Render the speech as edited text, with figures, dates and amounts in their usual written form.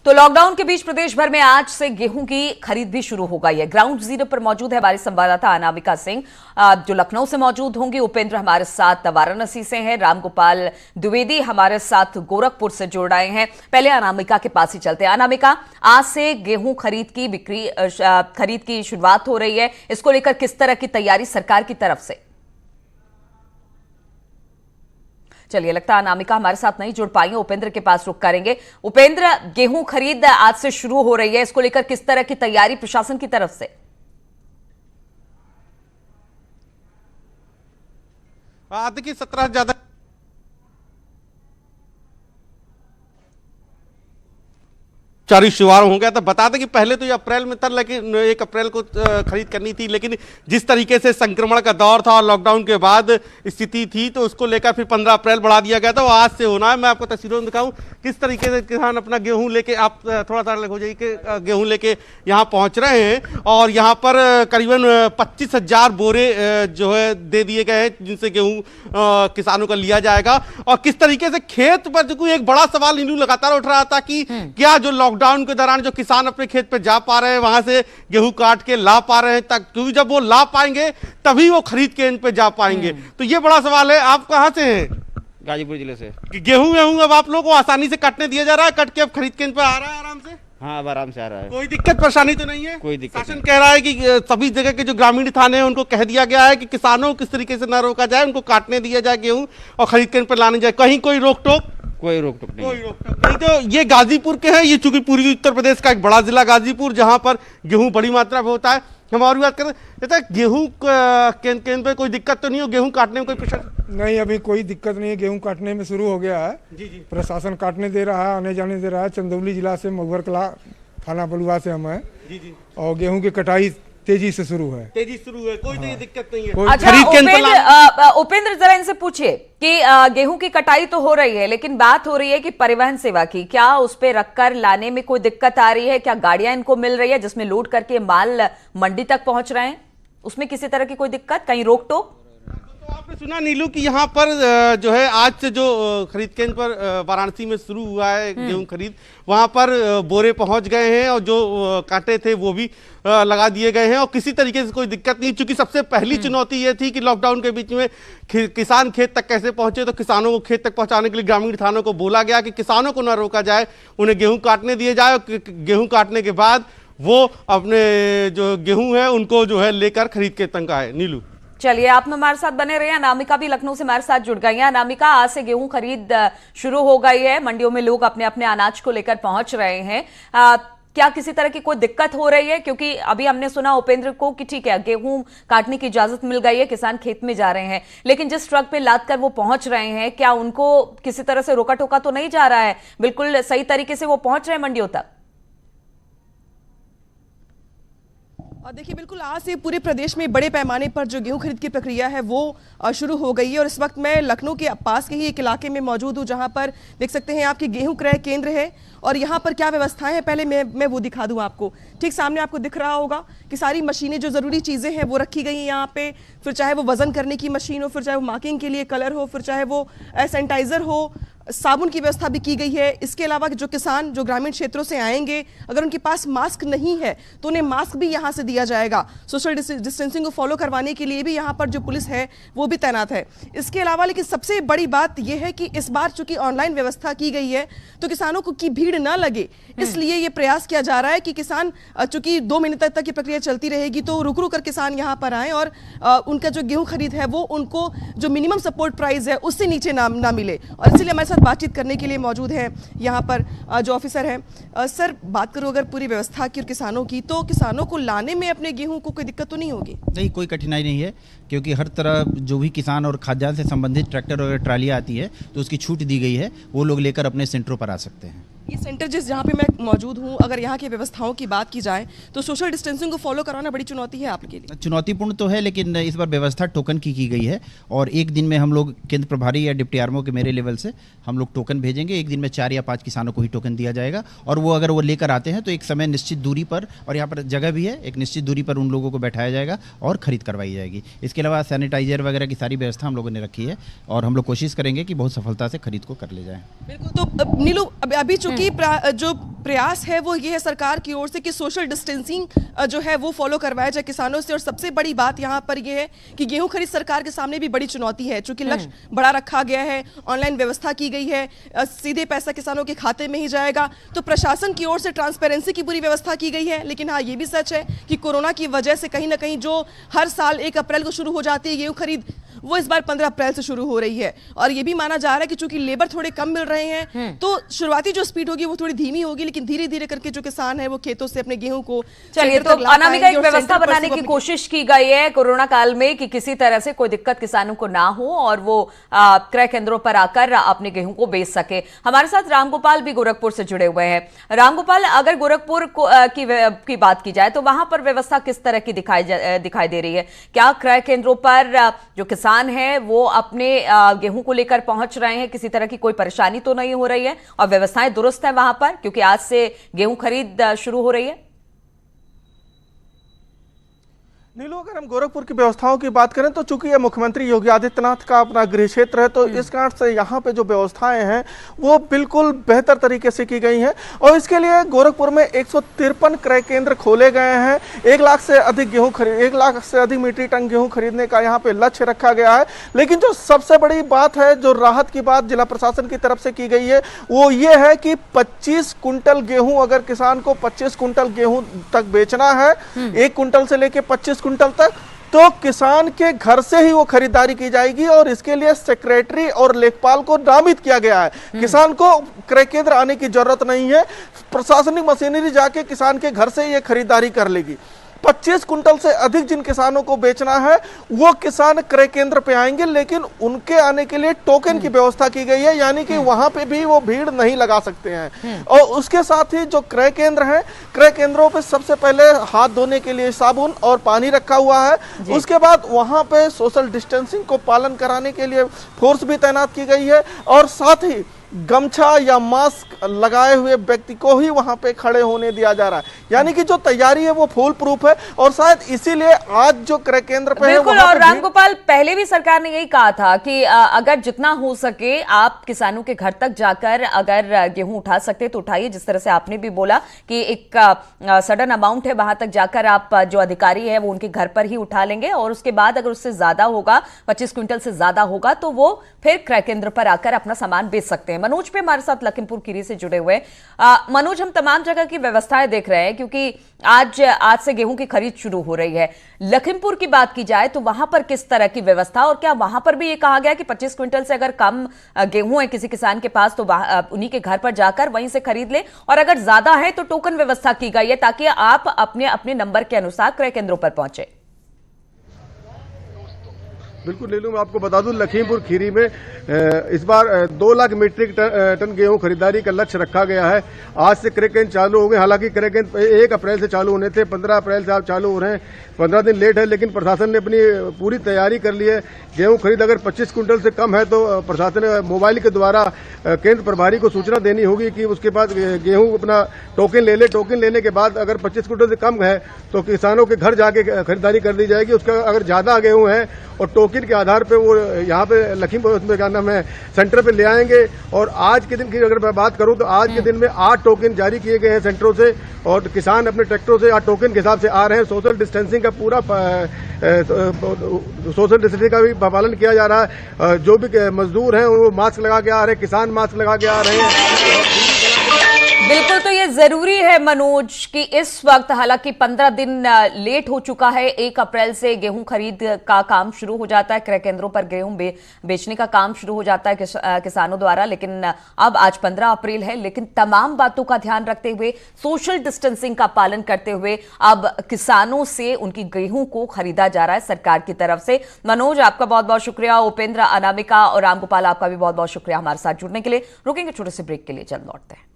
तो लॉकडाउन के बीच प्रदेश भर में आज से गेहूं की खरीद भी शुरू हो गई है। ग्राउंड जीरो पर मौजूद है हमारे संवाददाता अनामिका सिंह, जो लखनऊ से मौजूद होंगी। उपेंद्र हमारे साथ वाराणसी से हैं, रामगोपाल द्विवेदी हमारे साथ गोरखपुर से जुड़ रहे हैं। पहले अनामिका के पास ही चलते हैं। अनामिका, आज से गेहूं खरीद की शुरुआत हो रही है, इसको लेकर किस तरह की तैयारी सरकार की तरफ से? चलिए, लगता है अनामिका हमारे साथ नहीं जुड़ पाई है, उपेंद्र के पास रुख करेंगे। उपेंद्र, गेहूं खरीद आज से शुरू हो रही है, इसको लेकर किस तरह की तैयारी प्रशासन की तरफ से? देखिए 17 से ज्यादा चारी शुरुआत हो गया था। बता दें कि पहले तो ये अप्रैल में था, लेकिन 1 अप्रैल को खरीद करनी थी, लेकिन जिस तरीके से संक्रमण का दौर था और लॉकडाउन के बाद स्थिति थी, तो उसको लेकर फिर 15 अप्रैल बढ़ा दिया गया था। वो आज से होना है। मैं आपको तस्वीरों में दिखाऊं किस तरीके से किसान अपना गेहूं लेके, आप थोड़ा सा अलग हो जाइए, कि गेहूं लेके यहाँ पहुँच रहे हैं। और यहाँ पर करीबन 25,000 बोरे जो है दे दिए गए हैं, जिनसे गेहूँ किसानों का लिया जाएगा। और किस तरीके से खेत पर जो एक बड़ा सवाल नीलू लगातार उठ रहा था कि क्या जो लॉकडाउन के दौरान जो किसान अपने खेत पे जा पा रहे हैं, वहां से गेहूं काट के ला पा रहे हैं, तक क्योंकि जब वो ला पाएंगे तभी वो खरीद के इन पे जा पाएंगे। तो ये बड़ा सवाल है। आप कहां से हैं? गाजीपुर जिले से। गेहूं अब आप लोगों को आसानी से काटने दिया जा रहा है, कट के अब खरीद के इन पे आ रहा है आराम से? हाँ, अब आराम से आ रहा है। कोई दिक्कत परेशानी तो नहीं है? कोई दिक्कत शासन कह रहा है कि सभी जगह के जो ग्रामीण थाने हैं उनको कह दिया गया है कि किसानों को किस तरीके से न रोका जाए, उनको काटने दिया जाए गेहूं और खरीद के इन पे लाने जाए। कहीं कोई रोक टोक? कोई रोक टोक नहीं। कोई रोक टोक नहीं। तो ये गाजीपुर के हैं, ये चूंकि पूर्वी उत्तर प्रदेश का एक बड़ा जिला गाजीपुर, जहां पर गेहूं बड़ी मात्रा में होता है। हम और भी बात करें, जैसे गेहूं केंद्र पे कोई दिक्कत तो नहीं हो, गेहूं काटने में कोई प्रशासन? नहीं, अभी कोई दिक्कत नहीं है। गेहूं काटने में शुरू हो गया है। जी जी। प्रशासन काटने दे रहा है, आने जाने दे रहा है। चंदौली जिला से, मगवर कला थाना बलुआ से हम हैं। जी जी। और गेहूं की कटाई तेजी से शुरू है। कोई दिक्कत नहीं है। अच्छा उपेंद्र, जरा इनसे पूछिए कि गेहूं की कटाई तो हो रही है, लेकिन बात हो रही है कि परिवहन सेवा की, क्या उस पे रखकर लाने में कोई दिक्कत आ रही है? क्या गाड़ियां इनको मिल रही है जिसमें लोड करके माल मंडी तक पहुंच रहे हैं? उसमें किसी तरह की कोई दिक्कत, कहीं रोक टोक? आपने सुना नीलू कि यहाँ पर जो है आज से जो खरीद केंद्र पर वाराणसी में शुरू हुआ है गेहूं खरीद, वहाँ पर बोरे पहुँच गए हैं और जो कांटे थे वो भी लगा दिए गए हैं और किसी तरीके से कोई दिक्कत नहीं। चूंकि सबसे पहली चुनौती ये थी कि लॉकडाउन के बीच में किसान खेत तक कैसे पहुंचे, तो किसानों को खेत तक पहुंचाने के लिए ग्रामीण थानों को बोला गया कि किसानों को न रोका जाए, उन्हें गेहूँ काटने दिए जाए और गेहूँ काटने के बाद वो अपने जो गेहूँ है उनको जो है लेकर खरीद के तंग आए। नीलू, चलिए, आप हमारे साथ बने रहे। अनामिका भी लखनऊ से हमारे साथ जुड़ गई है। अनामिका, आज से गेहूं खरीद शुरू हो गई है, मंडियों में लोग अपने अपने अनाज को लेकर पहुंच रहे हैं। क्या किसी तरह की कोई दिक्कत हो रही है? क्योंकि अभी हमने सुना उपेंद्र को कि ठीक है, गेहूं काटने की इजाजत मिल गई है, किसान खेत में जा रहे हैं, लेकिन जिस ट्रक पे लाद कर वो पहुंच रहे हैं, क्या उनको किसी तरह से रोका टोका तो नहीं जा रहा है? बिल्कुल सही तरीके से वो पहुंच रहे हैं मंडियों तक? देखिए, बिल्कुल आज से पूरे प्रदेश में बड़े पैमाने पर जो गेहूं खरीद की प्रक्रिया है वो शुरू हो गई है। और इस वक्त मैं लखनऊ के पास के ही एक इलाके में मौजूद हूं, जहां पर देख सकते हैं आपकी गेहूं क्रय केंद्र है। और यहां पर क्या व्यवस्थाएं हैं, पहले मैं वो दिखा दूं आपको। ठीक सामने आपको दिख रहा होगा कि सारी मशीनें, जो ज़रूरी चीज़ें हैं वो रखी गई हैं यहाँ पे। फिर चाहे वो वजन करने की मशीन हो, फिर चाहे वो मार्किंग के लिए कलर हो, फिर चाहे वो सैनिटाइज़र हो, साबुन की व्यवस्था भी की गई है। इसके अलावा जो किसान जो ग्रामीण क्षेत्रों से आएंगे, अगर उनके पास मास्क नहीं है तो उन्हें मास्क भी यहाँ से दिया जाएगा। सोशल डिस्टेंसिंग को फॉलो करवाने के लिए भी यहाँ पर जो पुलिस है वो भी तैनात है। इसके अलावा लेकिन सबसे बड़ी बात यह है कि इस बार चूंकि ऑनलाइन व्यवस्था की गई है, तो किसानों को की भीड़ ना लगे, इसलिए ये प्रयास किया जा रहा है कि किसान, चूंकि 2 महीने तक ये प्रक्रिया चलती रहेगी, तो रुक रुक कर किसान यहाँ पर आए और उनका जो गेहूं खरीद है वो उनको जो मिनिमम सपोर्ट प्राइस है उससे नीचे ना मिले। और इसलिए हमारे बातचीत करने के लिए मौजूद है यहाँ पर जो ऑफिसर हैं। सर, बात करूँ अगर पूरी व्यवस्था की और किसानों की, तो किसानों को लाने में अपने गेहूं को कोई दिक्कत तो नहीं होगी? नहीं, कोई कठिनाई नहीं है, क्योंकि हर तरह जो भी किसान और खाद्यान्न से संबंधित ट्रैक्टर और ट्रालियाँ आती है तो उसकी छूट दी गई है, वो लोग लेकर अपने सेंटरों पर आ सकते हैं। ये सेंटर जहाँ पे मैं मौजूद हूँ, अगर यहाँ की व्यवस्थाओं की बात की जाए तो सोशल डिस्टेंसिंग को फॉलो कराना बड़ी चुनौती है आपके लिए? चुनौतीपूर्ण तो है, लेकिन इस बार व्यवस्था टोकन की गई है और एक दिन में हम लोग केंद्र प्रभारी या डिप्टी आरएमओ के मेरे लेवल से हम लोग टोकन भेजेंगे। एक दिन में 4 या 5 किसानों को ही टोकन दिया जाएगा और वो अगर वो लेकर आते हैं तो एक समय निश्चित दूरी पर, और यहाँ पर जगह भी है, एक निश्चित दूरी पर उन लोगों को बैठाया जाएगा और खरीद करवाई जाएगी। इसके अलावा सैनिटाइजर वगैरह की सारी व्यवस्था हम लोगों ने रखी है और हम लोग कोशिश करेंगे कि बहुत सफलता से खरीद को कर ले जाएं। बिल्कुल। तो नीलू, अभी चूंकि जो प्रयास है वो ये है सरकार की ओर से कि सोशल डिस्टेंसिंग जो है वो फॉलो करवाया जाए किसानों से। और सबसे बड़ी बात यहाँ पर ये है कि गेहूं खरीद सरकार के सामने भी बड़ी चुनौती है, चूंकि लक्ष्य बड़ा रखा गया है, ऑनलाइन व्यवस्था की गई है, सीधे पैसा किसानों के खाते में ही जाएगा। तो प्रशासन की ओर से ट्रांसपेरेंसी की पूरी व्यवस्था की गई है। लेकिन हाँ, ये भी सच है कि कोरोना की वजह से कहीं ना कहीं जो हर साल 1 अप्रैल को शुरू हो जाती है गेहूं खरीद, वो इस बार 15 अप्रैल से शुरू हो रही है। और ये भी माना जा रहा है कि चूंकि लेबर थोड़े कम मिल रहे हैं तो शुरुआती जो स्पीड होगी वो थोड़ी धीमी होगी, लेकिन धीरे धीरे करके जो किसान है वो खेतों से अपने गेहूं को चलिए। तो अनामिका, एक व्यवस्था बनाने की कोशिश की गई है कोरोना काल में कि किसी तरह से कोई दिक्कत किसानों को ना हो और वो क्रय केंद्रों पर आकर अपने गेहूं को बेच सके। हमारे साथ रामगोपाल भी गोरखपुर से जुड़े हुए हैं। रामगोपाल, अगर गोरखपुर की बात की जाए तो वहां पर व्यवस्था किस तरह की दिखाई दे रही है? क्या क्रय केंद्रों पर जो किसान है वो अपने गेहूं को लेकर पहुंच रहे हैं? किसी तरह की कोई परेशानी तो नहीं हो रही है और व्यवस्थाएं दुरुस्त है वहां पर, क्योंकि आज से गेहूं खरीद शुरू हो रही है? नीलू, अगर हम गोरखपुर की व्यवस्थाओं की बात करें तो चूंकि ये मुख्यमंत्री योगी आदित्यनाथ का अपना गृह क्षेत्र है, तो इस कारण से यहाँ पे जो व्यवस्थाएं हैं वो बिल्कुल बेहतर तरीके से की गई हैं। और इसके लिए गोरखपुर में 153 क्रय केंद्र खोले गए हैं। 1 लाख से अधिक 1 लाख से अधिक मीट्रिक टन गेहूं खरीदने का यहाँ पे लक्ष्य रखा गया है। लेकिन जो सबसे बड़ी बात है, जो राहत की बात जिला प्रशासन की तरफ से की गई है, वो ये है कि 25 कुंटल गेहूं, अगर किसान को 25 कुंटल गेहूं तक बेचना है, 1 कुंटल से लेके 25 कुंटल तक, तो किसान के घर से ही वो खरीदारी की जाएगी। और इसके लिए सेक्रेटरी और लेखपाल को नामित किया गया है। किसान को क्रय केंद्र आने की जरूरत नहीं है, प्रशासनिक मशीनरी जाके किसान के घर से ये खरीदारी कर लेगी। 25 कुंटल से अधिक जिन किसानों को बेचना है वो किसान क्रय केंद्र पे आएंगे, लेकिन उनके आने के लिए टोकन की व्यवस्था की गई है, यानी कि वहां पे भी वो भीड़ नहीं लगा सकते हैं। और उसके साथ ही जो क्रय केंद्र हैं, क्रय केंद्रों पे सबसे पहले हाथ धोने के लिए साबुन और पानी रखा हुआ है। उसके बाद वहां पे सोशल डिस्टेंसिंग को पालन कराने के लिए फोर्स भी तैनात की गई है। और साथ ही गमछा या मास्क लगाए हुए व्यक्ति को ही वहां पे खड़े होने दिया जा रहा है, यानी कि जो तैयारी है वो फुल प्रूफ है। और शायद इसीलिए आज जो क्रय केंद्र पे है, बिल्कुल। और रामगोपाल, पहले भी सरकार ने यही कहा था कि अगर जितना हो सके आप किसानों के घर तक जाकर अगर गेहूं उठा सकते तो उठाइए। जिस तरह से आपने भी बोला कि एक सडन अमाउंट है, वहां तक जाकर आप जो अधिकारी है वो उनके घर पर ही उठा लेंगे और उसके बाद अगर उससे ज्यादा होगा, 25 क्विंटल से ज्यादा होगा, तो वो फिर क्रय केंद्र पर आकर अपना सामान बेच सकते हैं। मनोज पे हमारे साथ लखीमपुर खीरी से जुड़े हुए। मनोज, हम तमाम जगह की व्यवस्थाएं देख रहे हैं क्योंकि आज से गेहूं की खरीद शुरू हो रही है। लखीमपुर की बात की जाए तो वहां पर किस तरह की व्यवस्था, और क्या वहां पर भी ये कहा गया कि 25 क्विंटल से अगर कम गेहूं है किसी किसान के पास तो उन्हीं के घर पर जाकर वहीं से खरीद ले, और अगर ज्यादा है तो टोकन व्यवस्था की गई है ताकि आप अपने अपने नंबर के अनुसार क्रय केंद्रों पर पहुंचे? बिल्कुल नीलू, मैं आपको बता दूं, लखीमपुर खीरी में इस बार 2 लाख मीट्रिक टन गेहूं खरीदारी का लक्ष्य रखा गया है। आज से क्रय केंद्र चालू हो गए। हालांकि क्रय केंद्र 1 अप्रैल से चालू होने थे, 15 अप्रैल से आप चालू हो रहे हैं, 15 दिन लेट है, लेकिन प्रशासन ने अपनी पूरी तैयारी कर ली है। गेहूं खरीद अगर 25 कुंटल से कम है तो प्रशासन ने मोबाइल के द्वारा केंद्र प्रभारी को सूचना देनी होगी कि उसके पास गेहूं अपना टोकन ले ले। टोकन लेने के बाद अगर 25 कुंटल से कम है तो किसानों के घर जाके खरीदारी कर दी जाएगी। उसका अगर ज्यादा गेहूं है और टोकन के आधार पे वो यहाँ पे लखीमपुर में क्या नाम है सेंटर पे ले आएंगे। और आज के दिन की अगर मैं बात करूं तो आज के दिन में 8 टोकन जारी किए गए हैं सेंटरों से, और किसान अपने ट्रैक्टरों से 8 टोकन के हिसाब से आ रहे हैं। सोशल डिस्टेंसिंग का पूरा सोशल डिस्टेंसिंग का भी पालन किया जा रहा है। जो भी मजदूर हैं वो मास्क लगा के आ रहे हैं, किसान मास्क लगा के आ रहे हैं। बिल्कुल, तो ये जरूरी है मनोज कि इस वक्त, हालांकि 15 दिन लेट हो चुका है, 1 अप्रैल से गेहूं खरीद का काम शुरू हो जाता है, क्रय केंद्रों पर गेहूं बेचने का काम शुरू हो जाता है किसानों द्वारा, लेकिन अब आज 15 अप्रैल है। लेकिन तमाम बातों का ध्यान रखते हुए, सोशल डिस्टेंसिंग का पालन करते हुए अब किसानों से उनकी गेहूं को खरीदा जा रहा है सरकार की तरफ से। मनोज, आपका बहुत बहुत शुक्रिया। उपेंद्र, अनामिका और रामगोपाल, आपका भी बहुत बहुत शुक्रिया हमारे साथ जुड़ने के लिए। रुकेंगे छोटे से ब्रेक के लिए, जल्द लौटते हैं।